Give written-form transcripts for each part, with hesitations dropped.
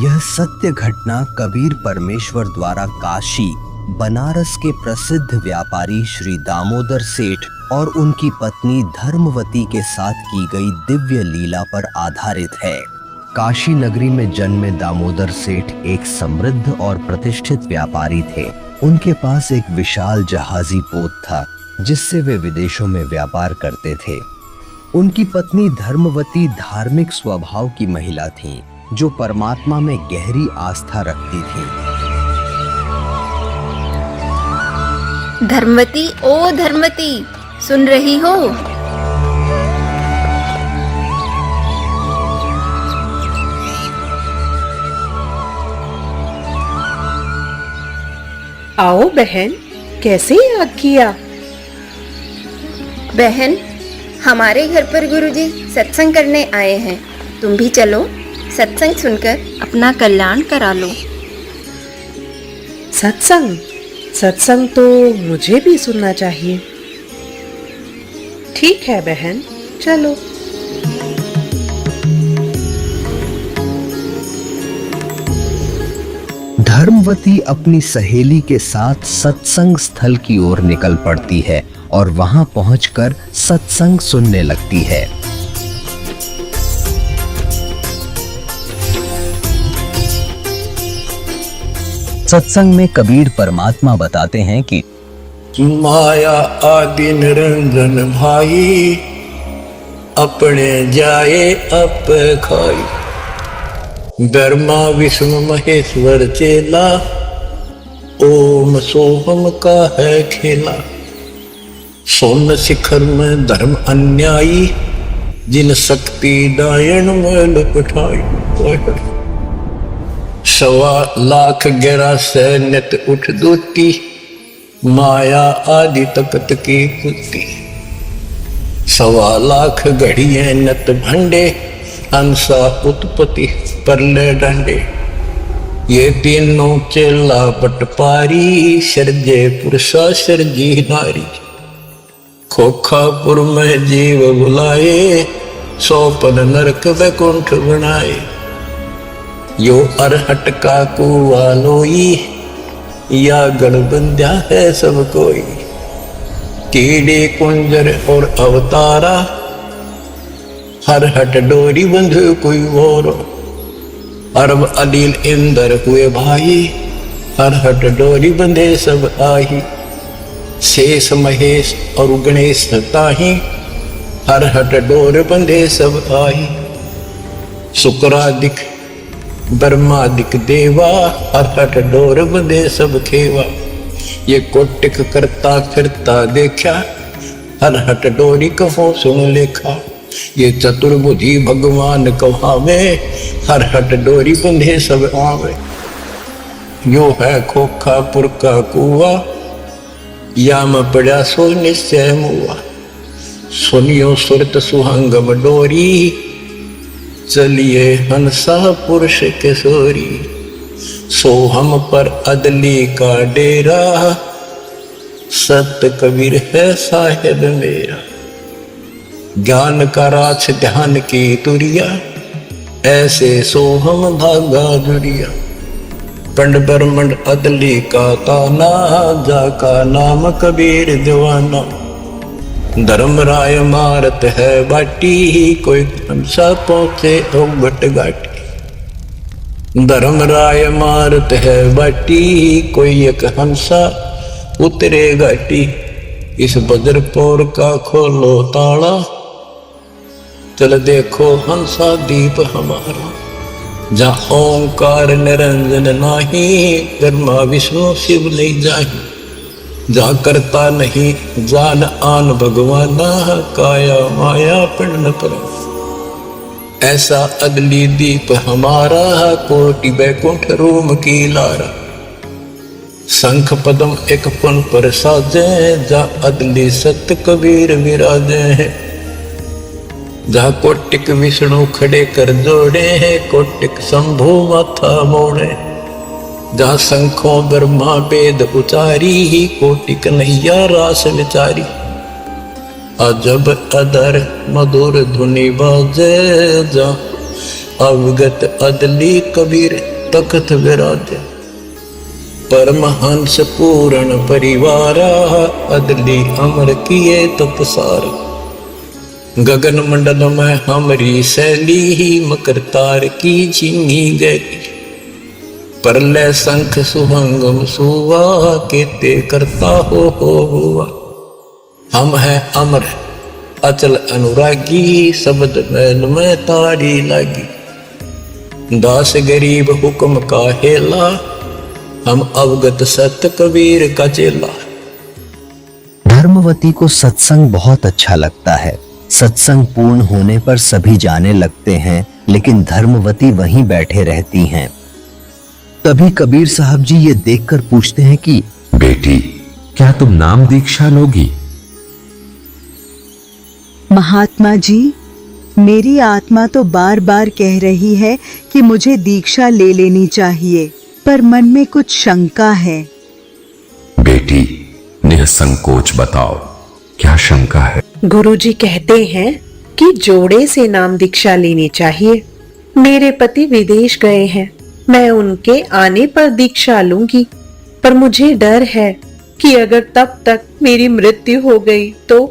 यह सत्य घटना कबीर परमेश्वर द्वारा काशी बनारस के प्रसिद्ध व्यापारी श्री दामोदर सेठ और उनकी पत्नी धर्मवती के साथ की गई दिव्य लीला पर आधारित है। काशी नगरी में जन्मे दामोदर सेठ एक समृद्ध और प्रतिष्ठित व्यापारी थे। उनके पास एक विशाल जहाजी पोत था जिससे वे विदेशों में व्यापार करते थे। उनकी पत्नी धर्मवती धार्मिक स्वभाव की महिला थीं, जो परमात्मा में गहरी आस्था रखती थीं। धर्मवती, ओ धर्मवती, सुन रही हो? आओ बहन, कैसे याद किया? बहन, हमारे घर पर गुरुजी सत्संग करने आए हैं। तुम भी चलो, सत्संग सुनकर अपना कल्याण करा लो। सत्संग? सत्संग तो मुझे भी सुनना चाहिए। ठीक है बहन, चलो। धर्मवती अपनी सहेली के साथ सत्संग स्थल की ओर निकल पड़ती है और वहां पहुंचकर सत्संग सुनने लगती है। सत्संग में कबीर परमात्मा बताते हैं कि माया आदि निरंजन भाई, अपने जाए अप खाई। ब्रह्मा विष्णु महेश्वर चेला, ओम सोहम का है खेला। सोन शिखर में धर्म अन्यायी, जिन शक्ति दायन में लपटाई। 1.25 लाख गहरा से नित उठ दूती, माया आदि तकत की कुत्ती। 1.25 लाख घड़िए नत भंडे, अंसा उत्पत्ति परले डंडे। ये तीनों चेला पटपारी, सर्जे पुरुषा सर्जी नारी। खोखापुर में जीव बुलाए, 100 पद नरक वैकुंठ बनाए। यो अरहट का कुआ लोई, या गणबंध्या है सब कोई। कीड़े कुंजर और अवतारा, हर हट डोरी बंधु कोई और। अरब अनिल इंद्र हुए भाई, हर हट डोरी बंधे सब आही। शेष महेश और गणेश ताही, हर हट डोर बंधे सब आही। शुक्रादिक ब्रह्मादिक देवा, हर हट डोर बंधे सब खेवा। ये कोटिक करता फिरता देखा, हर हट डोरी कहो सुन लेखा। ये चतुर्बुद्धि भगवान कहावे, हर हट डोरी बंधे सब आवे। यो है खोखापुर का कुआ, याम पड़ा सो निश्चय मुआ। सुनियो सुरत सुहंगम डोरी, चलिए हंसा पुरुष किशोरी। सोहम पर अदली का डेरा, सत्य कबीर है साहेब मेरा। ज्ञान का राछ ध्यान की तुरिया, ऐसे सोहम धागा जुड़िया। पंड ब्रह्मंड अदली का ताना, जाका नाम कबीर दीवाना। धर्मराय मारत है बाटी, कोई हंसा पहुंचे घट घाटी। धर्मराय मारत है बाटी, कोई एक हंसा उतरे घाटी। इस बज्रपुर का खोलो ताला, चल देखो हंसा दीप हमारा। जहाँ ओंकार निरंजन नाही, ब्रह्मा विष्णु शिव नहीं जाही। जा करता नहीं जान आन भगवाना, काया माया पिंड पर। ऐसा अदली दीप हमारा, कोटि वैकुंठ रूम की लारा। शंख पदम एक पुन पर साजे, जा अदली सत्य कबीर विराजे हैं। जा कोटिक विष्णु खड़े कर जोड़े हैं, कोटिक शंभु माथा मोड़े। जहाँ शंखों ब्रह्मा वेद उचारी, ही कोटि कन्हैया रास विचारी। अजब अदर मधुर धुनि बाजे, जा अवगत अदली कबीर तख्त विराजे। परमहंस पूर्ण परिवारा अदली अमर किए तपसार। गगन मंडल में हमरी शैली ही मकर तार की झिंगी गई। परलय शंख सुहंगम सुवा केते करता हो हुआ। हम है अमर अचल अनुरागी शब्द मैल में तारी लागी। दास गरीब हुक्म का हेला हम अवगत सत्य कबीर का चेला। धर्मवती को सत्संग बहुत अच्छा लगता है। सत्संग पूर्ण होने पर सभी जाने लगते हैं, लेकिन धर्मवती वहीं बैठे रहती हैं। तभी कबीर साहब जी ये देखकर पूछते हैं कि बेटी, क्या तुम नाम दीक्षा लोगी? महात्मा जी, मेरी आत्मा तो बार बार कह रही है कि मुझे दीक्षा ले लेनी चाहिए, पर मन में कुछ शंका है। बेटी, निसंकोच बताओ, क्या शंका है? गुरुजी कहते हैं कि जोड़े से नाम दीक्षा लेनी चाहिए। मेरे पति विदेश गए हैं, मैं उनके आने पर दीक्षा लूंगी, पर मुझे डर है कि अगर तब तक मेरी मृत्यु हो गई तो।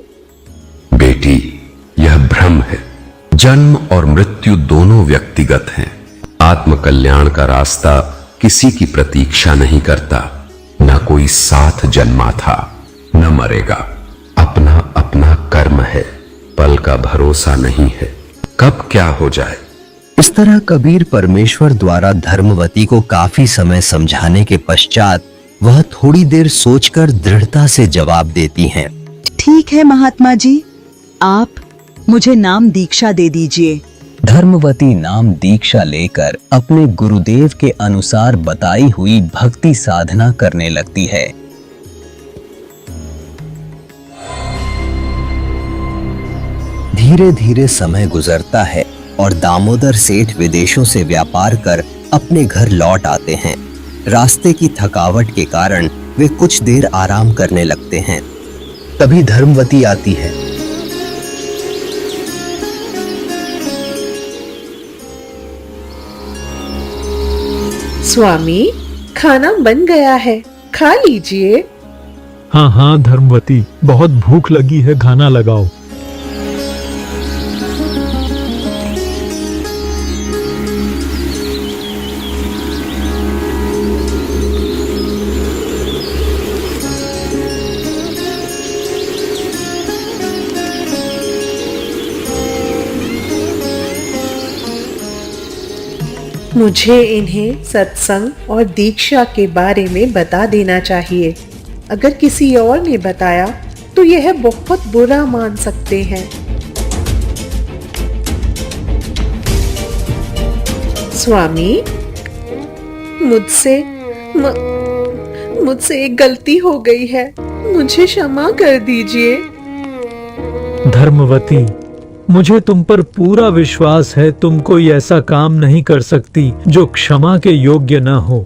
बेटी, यह भ्रम है। जन्म और मृत्यु दोनों व्यक्तिगत हैं। आत्मकल्याण का रास्ता किसी की प्रतीक्षा नहीं करता। न कोई साथ जन्मा था, न मरेगा। अपना अपना कर्म है, पल का भरोसा नहीं है, कब क्या हो जाए। इस तरह कबीर परमेश्वर द्वारा धर्मवती को काफी समय समझाने के पश्चात वह थोड़ी देर सोचकर दृढ़ता से जवाब देती हैं। ठीक है महात्मा जी, आप मुझे नाम दीक्षा दे दीजिए। धर्मवती नाम दीक्षा लेकर अपने गुरुदेव के अनुसार बताई हुई भक्ति साधना करने लगती है। धीरे धीरे समय गुजरता है और दामोदर सेठ विदेशों से व्यापार कर अपने घर लौट आते हैं। रास्ते की थकावट के कारण वे कुछ देर आराम करने लगते हैं। तभी धर्मवती आती है। स्वामी, खाना बन गया है, खा लीजिए। हाँ हाँ धर्मवती, बहुत भूख लगी है, खाना लगाओ। मुझे इन्हें सत्संग और दीक्षा के बारे में बता देना चाहिए। अगर किसी और ने बताया तो यह बहुत बुरा मान सकते हैं। स्वामी, मुझसे एक गलती हो गई है, मुझे क्षमा कर दीजिए। धर्मवती, मुझे तुम पर पूरा विश्वास है, तुम कोई ऐसा काम नहीं कर सकती जो क्षमा के योग्य न हो।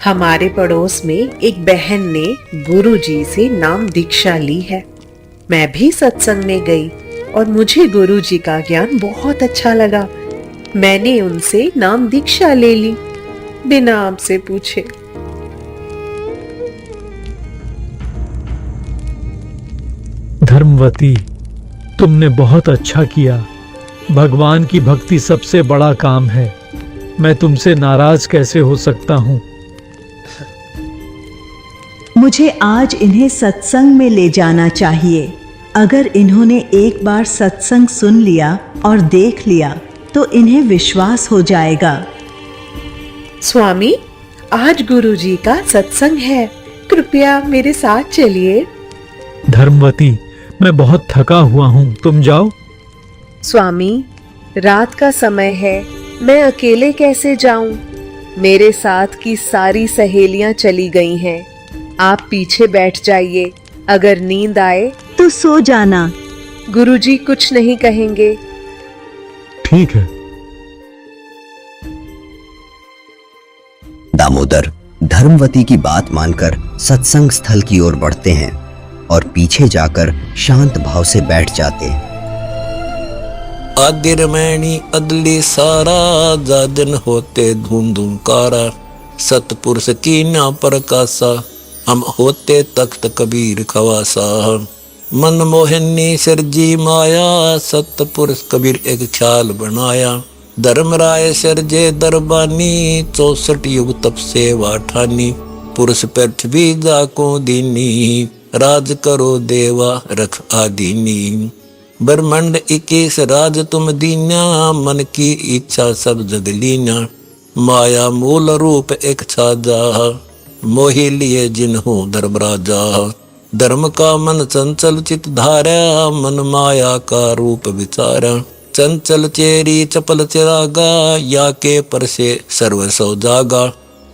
हमारे पड़ोस में एक बहन ने गुरुजी से नाम दीक्षा ली है। मैं भी सत्संग में गई और मुझे गुरुजी का ज्ञान बहुत अच्छा लगा। मैंने उनसे नाम दीक्षा ले ली, बिना आपसे पूछे। धर्मवती, तुमने बहुत अच्छा किया। भगवान की भक्ति सबसे बड़ा काम है। मैं तुमसे नाराज कैसे हो सकता हूँ? मुझे आज इन्हें सत्संग में ले जाना चाहिए। अगर इन्होंने एक बार सत्संग सुन लिया और देख लिया तो इन्हें विश्वास हो जाएगा। स्वामी, आज गुरुजी का सत्संग है, कृपया मेरे साथ चलिए। धर्मवती, मैं बहुत थका हुआ हूँ, तुम जाओ। स्वामी, रात का समय है, मैं अकेले कैसे जाऊं? मेरे साथ की सारी सहेलियां चली गई हैं। आप पीछे बैठ जाइए, अगर नींद आए तो सो जाना। गुरुजी कुछ नहीं कहेंगे। ठीक है। दामोदर धर्मवती की बात मानकर सत्संग स्थल की ओर बढ़ते हैं और पीछे जाकर शांत भाव से बैठ जाते हैं। आदि रमैनी अदली सारा, जा दिन होते धूम धूमकारा। सतपुरुष की ना प्रकाशा, हम होते तख्त कबीर खवासा। मन मोहिनी सिरजी माया, सतपुरुष कबीर एक ख्याल बनाया। धर्मराय सिरजे दरबानी, 64 युग तप सेवा ठानी। पुरुष पृथ्वी जाको दीनी, राज करो देवा रख आदीनी। ब्रह्मांड 21 राज तुम दीना, मन की इच्छा सब जग लीना। माया मूल रूप एक छाजा, मोहि लिए जिन्हों धर्मराजा। धर्म का मन चंचल चित धारा, मन माया का रूप विचारा। चंचल चेरी चपल चिरागा, या के पर से सर्व सौ जागा।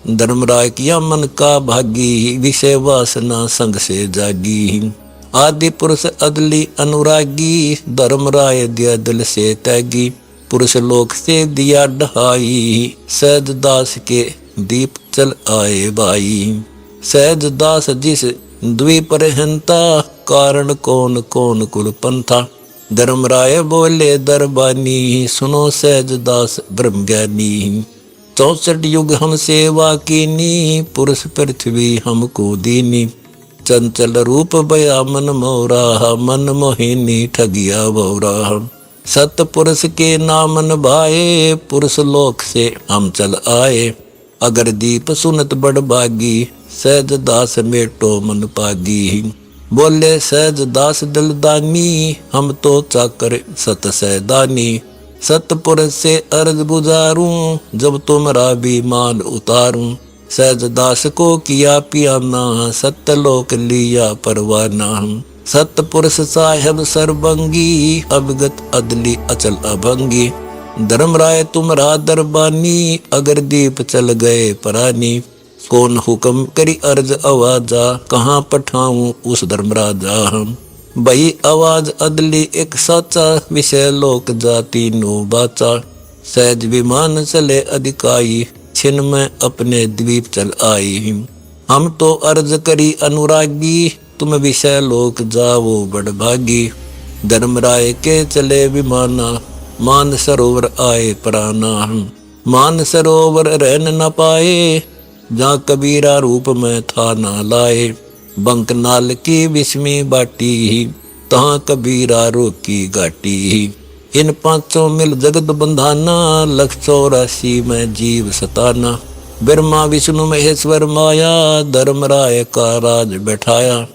धर्मराय किया मन का भागी, विषय वासना संग से जागी। आदि पुरुष अदली अनुरागी, धर्मराय दिया दिल से त्यागी। पुरुष लोक से दिया ढहाई, सहज दास के दीप चल आए भाई। सहज दास जिस द्वीपर हंता, कारण कौन कौन कुल पंथा। धर्मराय बोले दरबानी, सुनो सहज दास ब्रह्म ज्ञानी। 64 युग हम सेवा कीनी, पुरुष पृथ्वी हमको दीनी। चंचल रूप बया मन मोरा, मन मोहिनी ठगिया भौरा। सतपुरुष के नामन भाए, पुरुष लोक से हम चल आए। अगर दीप सुनत बड़ बागी, सहज दास मेटो मन पागी। बोले सहज दास दिलदानी, हम तो चाकर सत सैदानी। सतपुरुष से अर्ज गुजारूं, जब तुमरा भी मान उतारूं। सहज दास को किया पियाना, सत्यलोक लिया परवाना। सतपुरुष साहेब सर्वंगी, अवगत अदली अचल अभंगी। धर्मराय तुमरा दरबानी, अगर दीप चल गए परानी। कौन हुक्म करी अर्ज आवाजा, कहाँ पठाऊं उस धर्मराजा। बही आवाज अदली एक साचा, विषय लोक जाति नो बाचा। सहज विमान चले अधिकाई, छिन में अपने द्वीप चल आई। हम तो अर्ज करी अनुरागी, तुम विषय लोक जाओ बड़ भागी। धर्मराय के चले विमाना, मान सरोवर आए प्राणा। मान सरोवर रहन न पाए, जहाँ कबीरा रूप में था ना लाए। बंक नाल की विस्मी बाटी, तहाँ कबीरा रोकी घाटी। इन पांचों मिल जगत बंधाना, 184 में जीव सताना। ब्रह्मा विष्णु महेश्वर माया, धर्मराय का राज बैठाया।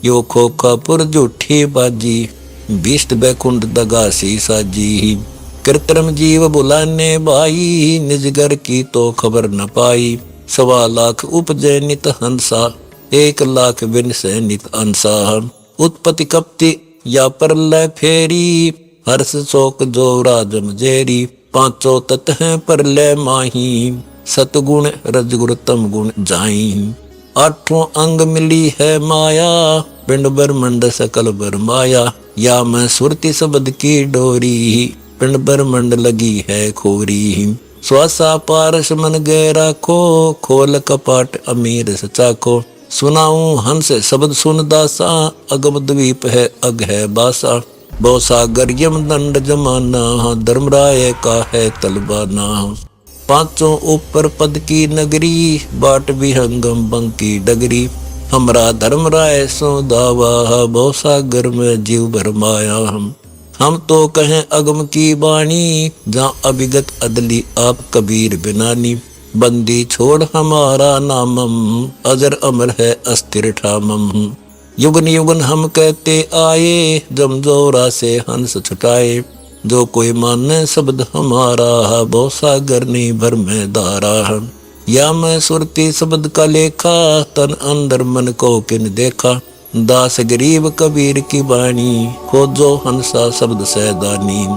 यो खोखापुर झूठी बाजी, भीष्ट बैकुंठ दगासी साजी। कृत्रिम जीव बुलाने भाई, निजगर की तो खबर न पाई। 1.25 लाख उपजय नित हंसा, 1 लाख विनसे नित अंसा। उत्पत्ति कपति या परलय फेरी, हर्ष शोक जो राजम जेरी। 5 तत्व हैं परलय माही, सतगुण रजगुण तम गुण जाई। 8 अंग मिली है माया, पिंड ब्रह्मंड सकल बरमाया। या मैं सुरति शब्द की डोरी, पिंड ब्रह्मंड लगी है खोरी। श्वासा पारस मन गए राखो, खोल कपाट अमीर सचाको। सुनाऊं हंस शब्द सुन दासा, अगम द्वीप है अग है बासा। बहुसागर यम दंड जमाना, धर्मराय का है तलबाना। 5 ऊपर पद की नगरी, बाट विहंगम बंकी डगरी। हमरा धर्मराय सो दावा, बहुसागर में जीव भरमाया। हम तो कहें अगम की बाणी, जहाँ अभिगत अदली आप कबीर बिनानी। बंदी छोड़ हमारा नामम, अजर अमर है अस्थिर ठामम। युगन युगन हम कहते आए, जमजोरा से हंस छुटाए। जो कोई माने शब्द हमारा, बहुसागर नहीं भर में धारा। या मैं सुरती शब्द का लेखा, तन अंदर मन को किन देखा। दास गरीब कबीर की बाणी, खोजो हंसा शब्द सैदानी।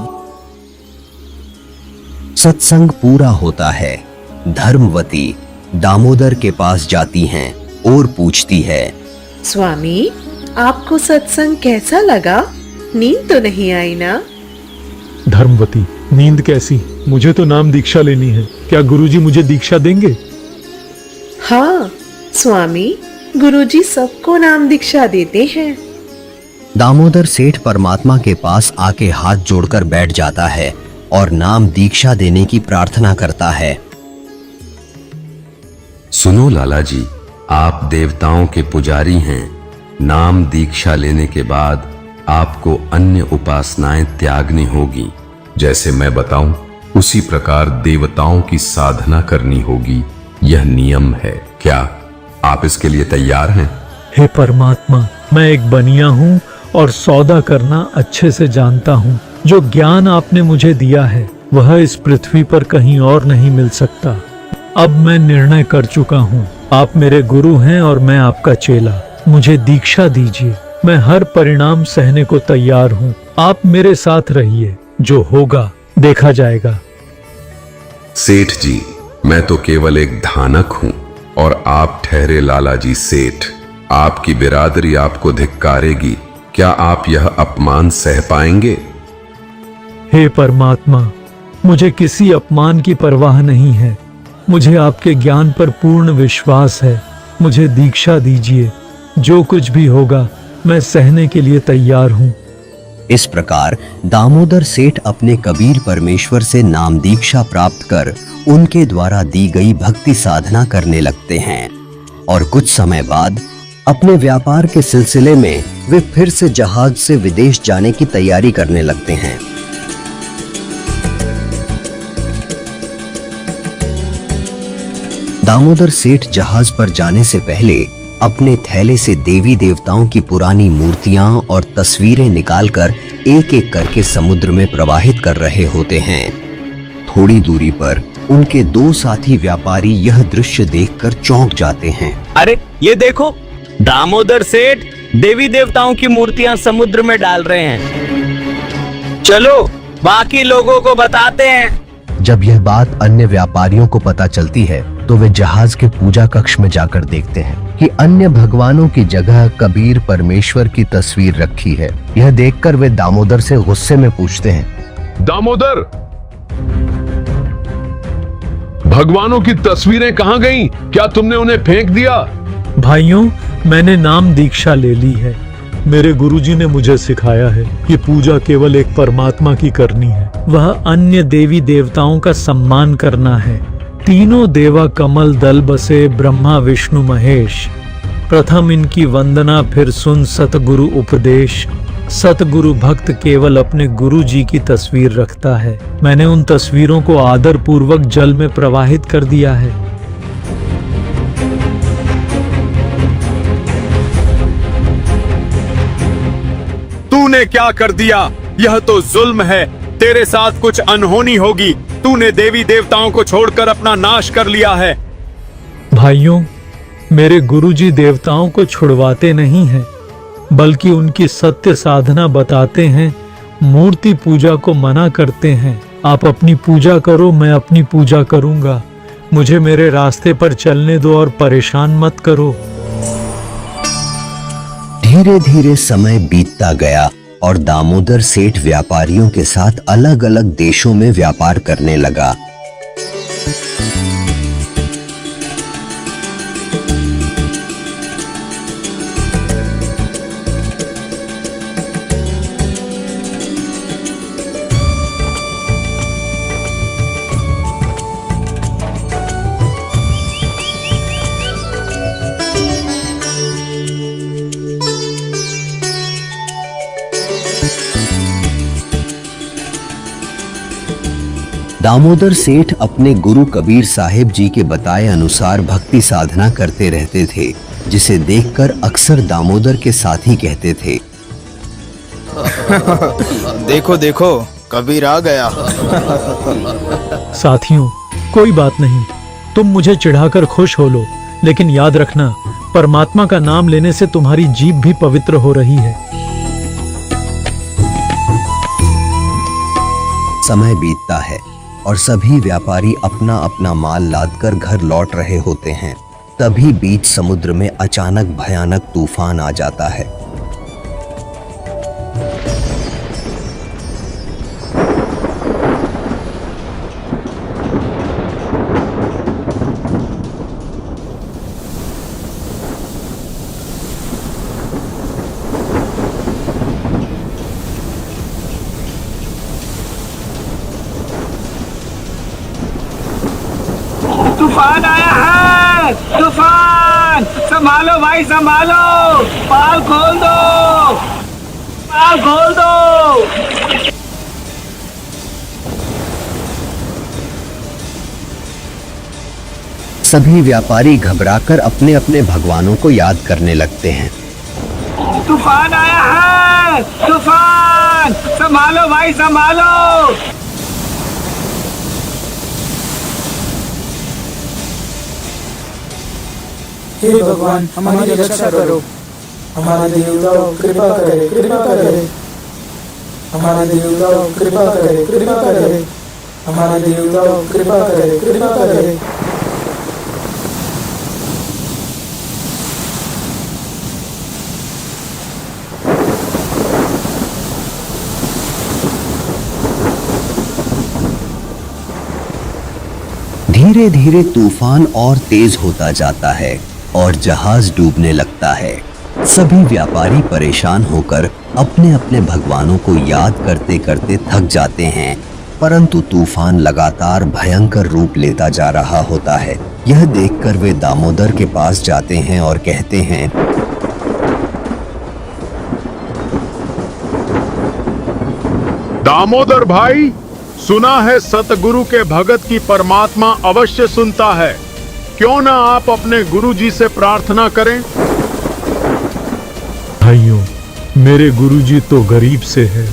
सत्संग पूरा होता है। धर्मवती दामोदर के पास जाती हैं और पूछती है, स्वामी, आपको सत्संग कैसा लगा? नींद तो नहीं आई ना? धर्मवती, नींद कैसी? मुझे तो नाम दीक्षा लेनी है। क्या गुरुजी मुझे दीक्षा देंगे? हाँ स्वामी, गुरुजी सबको नाम दीक्षा देते हैं। दामोदर सेठ परमात्मा के पास आके हाथ जोड़कर बैठ जाता है और नाम दीक्षा देने की प्रार्थना करता है। सुनो लाला जी, आप देवताओं के पुजारी हैं। नाम दीक्षा लेने के बाद आपको अन्य उपासनाएं त्यागनी होगी। जैसे मैं बताऊं उसी प्रकार देवताओं की साधना करनी होगी। यह नियम है। क्या आप इसके लिए तैयार हैं? हे परमात्मा, मैं एक बनिया हूँ और सौदा करना अच्छे से जानता हूँ। जो ज्ञान आपने मुझे दिया है वह इस पृथ्वी पर कहीं और नहीं मिल सकता। अब मैं निर्णय कर चुका हूँ। आप मेरे गुरु हैं और मैं आपका चेला। मुझे दीक्षा दीजिए। मैं हर परिणाम सहने को तैयार हूँ। आप मेरे साथ रहिए। जो होगा देखा जाएगा। सेठ जी, मैं तो केवल एक धानक हूं और आप ठहरे लाला जी सेठ। आपकी बिरादरी आपको धिक्कारेगी। क्या आप यह अपमान सह पाएंगे? हे परमात्मा, मुझे किसी अपमान की परवाह नहीं है। मुझे आपके ज्ञान पर पूर्ण विश्वास है। मुझे दीक्षा दीजिए। जो कुछ भी होगा मैं सहने के लिए तैयार हूँ। इस प्रकार दामोदर सेठ अपने कबीर परमेश्वर से नाम दीक्षा प्राप्त कर उनके द्वारा दी गई भक्ति साधना करने लगते हैं और कुछ समय बाद अपने व्यापार के सिलसिले में वे फिर से जहाज से विदेश जाने की तैयारी करने लगते हैं। दामोदर सेठ जहाज पर जाने से पहले अपने थैले से देवी देवताओं की पुरानी मूर्तियां और तस्वीरें निकालकर एक एक करके समुद्र में प्रवाहित कर रहे होते हैं। थोड़ी दूरी पर उनके दो साथी व्यापारी यह दृश्य देखकर चौंक जाते हैं। अरे ये देखो, दामोदर सेठ देवी देवताओं की मूर्तियां समुद्र में डाल रहे हैं। चलो बाकी लोगों को बताते हैं। जब यह बात अन्य व्यापारियों को पता चलती है तो वे जहाज के पूजा कक्ष में जाकर देखते हैं कि अन्य भगवानों की जगह कबीर परमेश्वर की तस्वीर रखी है। यह देखकर वे दामोदर से गुस्से में पूछते हैं, दामोदर, भगवानों की तस्वीरें कहाँ गईं? क्या तुमने उन्हें फेंक दिया? भाइयों, मैंने नाम दीक्षा ले ली है। मेरे गुरुजी ने मुझे सिखाया है कि पूजा केवल एक परमात्मा की करनी है। वह अन्य देवी देवताओं का सम्मान करना है। तीनों देवा कमल दल बसे ब्रह्मा विष्णु महेश। प्रथम इनकी वंदना, फिर सुन सतगुरु उपदेश। सतगुरु भक्त केवल अपने गुरु जी की तस्वीर रखता है। मैंने उन तस्वीरों को आदर पूर्वक जल में प्रवाहित कर दिया है। तूने क्या कर दिया? यह तो जुल्म है। तेरे साथ कुछ अनहोनी होगी। तूने देवी देवताओं को छोड़कर अपना नाश कर लिया है। भाइयों, मेरे गुरुजी देवताओं को छुड़वाते नहीं हैं, बल्कि उनकी सत्य साधना बताते हैं। मूर्ति पूजा को मना करते हैं। आप अपनी पूजा करो, मैं अपनी पूजा करूंगा। मुझे मेरे रास्ते पर चलने दो और परेशान मत करो। धीरे धीरे समय बीतता गया और दामोदर सेठ व्यापारियों के साथ अलग अलग देशों में व्यापार करने लगा। दामोदर सेठ अपने गुरु कबीर साहिब जी के बताए अनुसार भक्ति साधना करते रहते थे, जिसे देखकर अक्सर दामोदर के साथी कहते थे, देखो देखो, कबीर आ गया। साथियों, कोई बात नहीं, तुम मुझे चिढ़ाकर खुश हो लो, लेकिन याद रखना, परमात्मा का नाम लेने से तुम्हारी जीभ भी पवित्र हो रही है। समय बीतता है और सभी व्यापारी अपना अपना माल लादकर घर लौट रहे होते हैं। तभी बीच समुद्र में अचानक भयानक तूफान आ जाता है। तूफान आया है, तूफान! संभालो भाई संभालो, पाल खोल दो, पाल खोल दो। सभी व्यापारी घबराकर अपने अपने भगवानों को याद करने लगते हैं। तूफान आया है, तूफान! संभालो भाई संभालो। हे भगवान, हमारी रक्षा करो। हमारे देवताओं कृपा करे, कृपा करे। हमारे देवताओं कृपा करे, कृपा करे। हमारे देवताओं कृपा करे, कृपा करे। धीरे धीरे तूफान और तेज होता जाता है और जहाज डूबने लगता है। सभी व्यापारी परेशान होकर अपने अपने भगवानों को याद करते करते थक जाते हैं, परंतु तूफान लगातार भयंकर रूप लेता जा रहा होता है। यह देखकर वे दामोदर के पास जाते हैं और कहते हैं, दामोदर भाई, सुना है सतगुरु के भगत की परमात्मा अवश्य सुनता है। क्यों ना आप अपने गुरु जी से प्रार्थना करें। भाइयों, मेरे गुरुजी तो गरीब से है।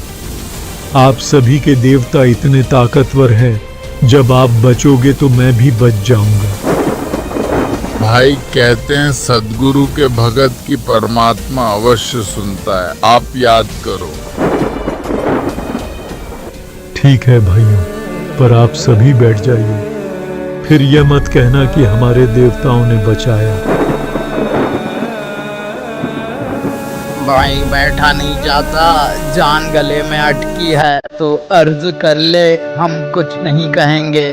आप सभी के देवता इतने ताकतवर हैं, जब आप बचोगे तो मैं भी बच जाऊंगा। भाई कहते हैं सदगुरु के भगत की परमात्मा अवश्य सुनता है, आप याद करो। ठीक है भाइयों, पर आप सभी बैठ जाइए, फिर यह मत कहना कि हमारे देवताओं ने बचाया। भाई बैठा नहीं जाता, जान गले में अटकी है, तो अर्ज कर ले, हम कुछ नहीं कहेंगे।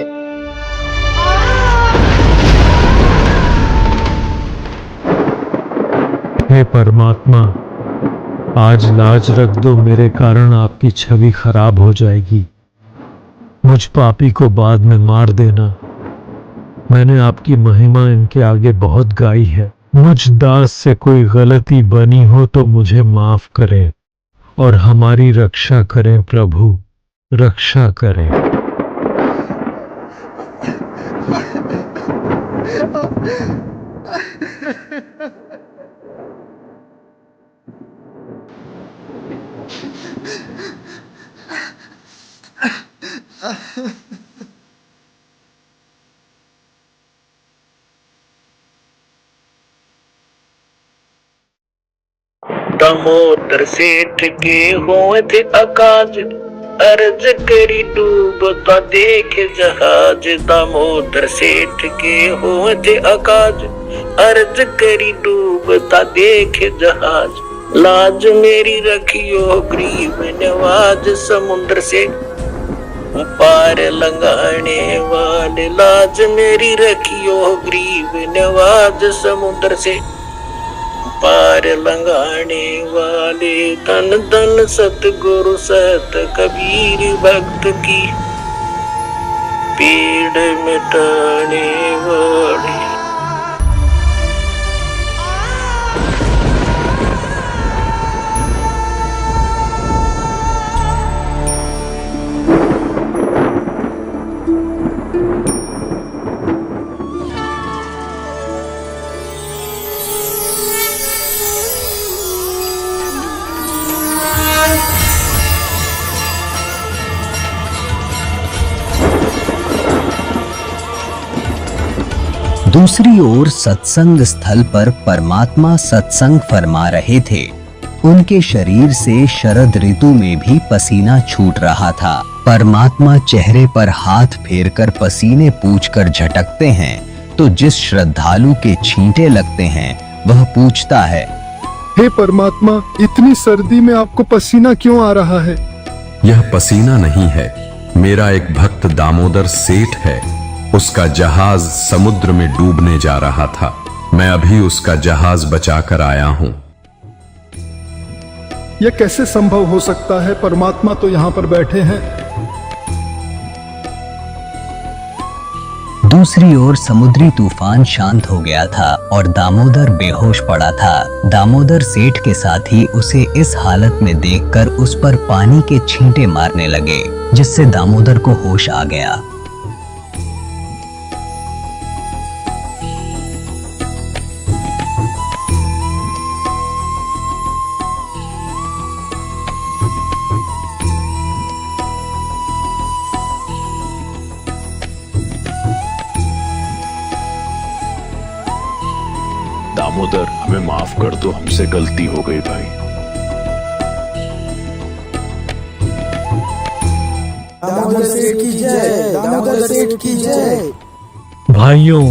हे परमात्मा, आज लाज रख दो, मेरे कारण आपकी छवि खराब हो जाएगी। मुझ पापी को बाद में मार देना। मैंने आपकी महिमा इनके आगे बहुत गाई है। मुझ दास से कोई गलती बनी हो तो मुझे माफ करें और हमारी रक्षा करें प्रभु, रक्षा करें। दामोदर सेठ के हुए थे अकाज, अर्ज करी डूबता देख जहाज। दामोदर सेठ के हुए थे अकाज, अर्ज करी डूबता देख जहाज। लाज मेरी रखियो ग्रीव नवाज, समुद्र से पार लंघाने वाले। लाज मेरी रखियो ग्रीव नवाज, समुद्र से पार लंघाने वाले। धन धन सतगुरु सत कबीर भक्त की, पीड़ मिटाने वाले। दूसरी ओर सत्संग स्थल पर परमात्मा सत्संग फरमा रहे थे। उनके शरीर से शरद ऋतु में भी पसीना छूट रहा था। परमात्मा चेहरे पर हाथ फेरकर पसीने पूछकर झटकते हैं, तो जिस श्रद्धालु के छींटे लगते हैं वह पूछता है, हे परमात्मा, इतनी सर्दी में आपको पसीना क्यों आ रहा है? यह पसीना नहीं है, मेरा एक भक्त दामोदर सेठ है। उसका जहाज समुद्र में डूबने जा रहा था। मैं अभी उसका जहाज बचाकर आया हूं। यह कैसे संभव हो सकता है? परमात्मा तो यहाँ पर बैठे हैं। दूसरी ओर समुद्री तूफान शांत हो गया था और दामोदर बेहोश पड़ा था। दामोदर सेठ के साथी उसे इस हालत में देखकर उस पर पानी के छींटे मारने लगे, जिससे दामोदर को होश आ गया। दामोदर, हमें माफ कर दो, हमसे गलती हो गई भाई। दामोदर सेठ की जय, दामोदर सेठ की जय। भाइयों,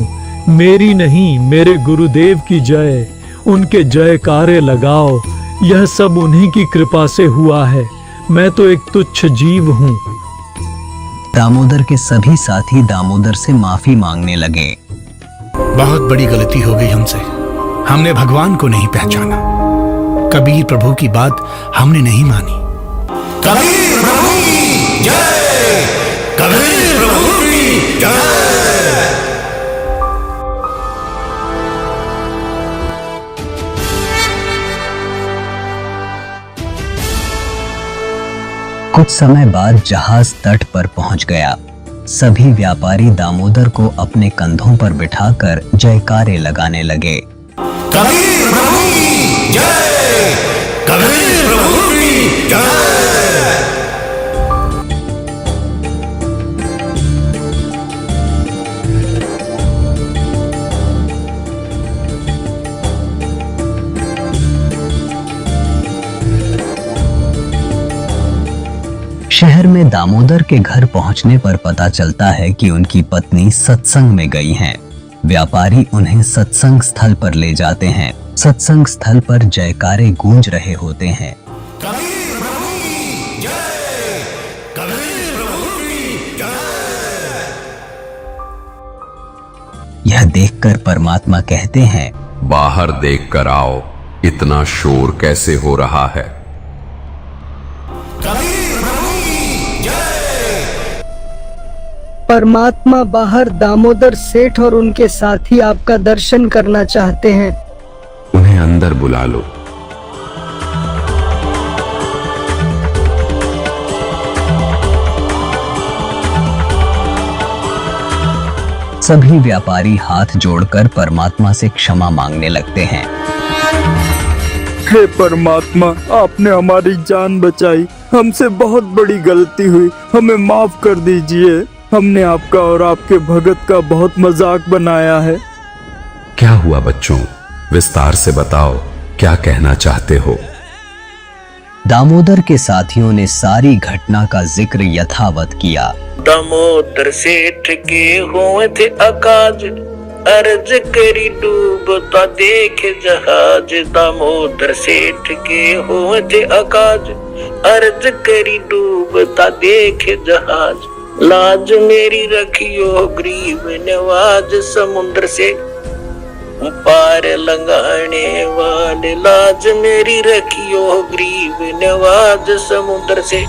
मेरी नहीं मेरे गुरुदेव की जय। उनके जयकारे लगाओ। यह सब उन्हीं की कृपा से हुआ है। मैं तो एक तुच्छ जीव हूँ। दामोदर के सभी साथी दामोदर से माफी मांगने लगे। बहुत बड़ी गलती हो गई हमसे। हमने भगवान को नहीं पहचाना। कबीर प्रभु की बात हमने नहीं मानी। कबीर प्रभु की जय, कबीर प्रभु की जय। कुछ समय बाद जहाज तट पर पहुंच गया। सभी व्यापारी दामोदर को अपने कंधों पर बिठाकर जयकारे लगाने लगे। कबीर प्रभु की जय, कबीर प्रभु की जय। शहर में दामोदर के घर पहुंचने पर पता चलता है कि उनकी पत्नी सत्संग में गई हैं। व्यापारी उन्हें सत्संग स्थल पर ले जाते हैं। सत्संग स्थल पर जयकारे गूंज रहे होते हैं। कबीर प्रभु की जय, कबीर प्रभु की जय। यह देखकर परमात्मा कहते हैं, बाहर देखकर आओ, इतना शोर कैसे हो रहा है। परमात्मा बाहर दामोदर सेठ और उनके साथी आपका दर्शन करना चाहते हैं। उन्हें अंदर बुला लो। सभी व्यापारी हाथ जोड़कर परमात्मा से क्षमा मांगने लगते हैं। हे परमात्मा, आपने हमारी जान बचाई। हमसे बहुत बड़ी गलती हुई, हमें माफ कर दीजिए। हमने आपका और आपके भगत का बहुत मजाक बनाया है। क्या हुआ बच्चों, विस्तार से बताओ, क्या कहना चाहते हो। दामोदर के साथियों ने सारी घटना का जिक्र यथावत किया। दामोदर सेठ के हुए थे अकाज, अर्ज करी डूबता देख जहाज। दामोदर सेठ के हुए थे अकाज, अर्ज करी डूबता देख जहाज। लाज मेरी रखियो गरीब नवाज, समुद्र से पार लंघाने वाले। लाज मेरी रखियो गरीब नवाज, समुद्र से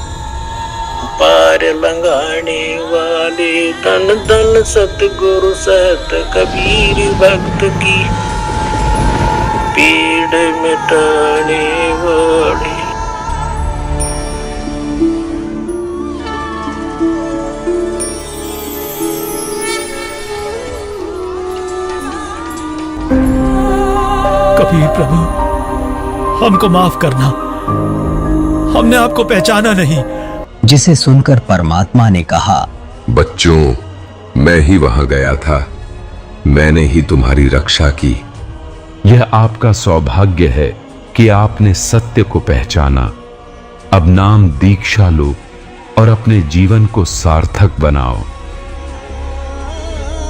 पार लंघाने वाले। धन धन सतगुरु सत कबीर भक्त की पीड़ मिटाने वाले। कबीर प्रभु, हमको माफ करना, हमने आपको पहचाना नहीं। जिसे सुनकर परमात्मा ने कहा, बच्चों, मैं ही वहां गया था, मैंने ही तुम्हारी रक्षा की। यह आपका सौभाग्य है कि आपने सत्य को पहचाना। अब नाम दीक्षा लो और अपने जीवन को सार्थक बनाओ।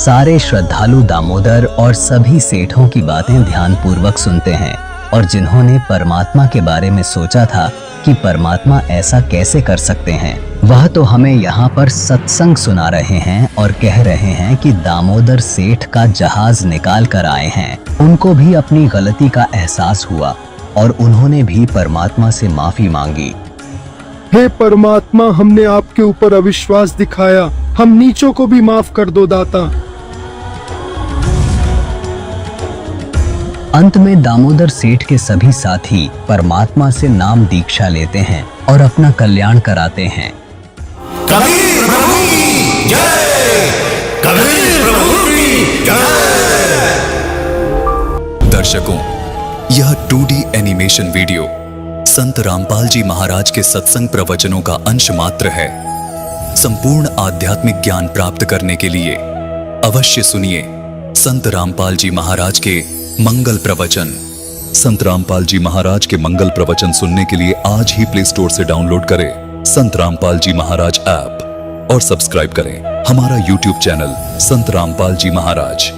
सारे श्रद्धालु दामोदर और सभी सेठों की बातें ध्यानपूर्वक सुनते हैं, और जिन्होंने परमात्मा के बारे में सोचा था कि परमात्मा ऐसा कैसे कर सकते हैं, वह तो हमें यहाँ पर सत्संग सुना रहे हैं और कह रहे हैं कि दामोदर सेठ का जहाज निकाल कर आए हैं। उनको भी अपनी गलती का एहसास हुआ और उन्होंने भी परमात्मा से माफी मांगी। हे परमात्मा, हमने आपके ऊपर अविश्वास दिखाया, हम नीचों को भी माफ कर दो दाता। अंत में दामोदर सेठ के सभी साथी परमात्मा से नाम दीक्षा लेते हैं और अपना कल्याण कराते हैं। कबीर प्रभु की जय, कबीर प्रभु की जय। दर्शकों, यह 2D एनिमेशन वीडियो संत रामपाल जी महाराज के सत्संग प्रवचनों का अंश मात्र है। संपूर्ण आध्यात्मिक ज्ञान प्राप्त करने के लिए अवश्य सुनिए संत रामपाल जी महाराज के मंगल प्रवचन। संत रामपाल जी महाराज के मंगल प्रवचन सुनने के लिए आज ही प्ले स्टोर से डाउनलोड करें संत रामपाल जी महाराज ऐप और सब्सक्राइब करें हमारा YouTube चैनल संत रामपाल जी महाराज।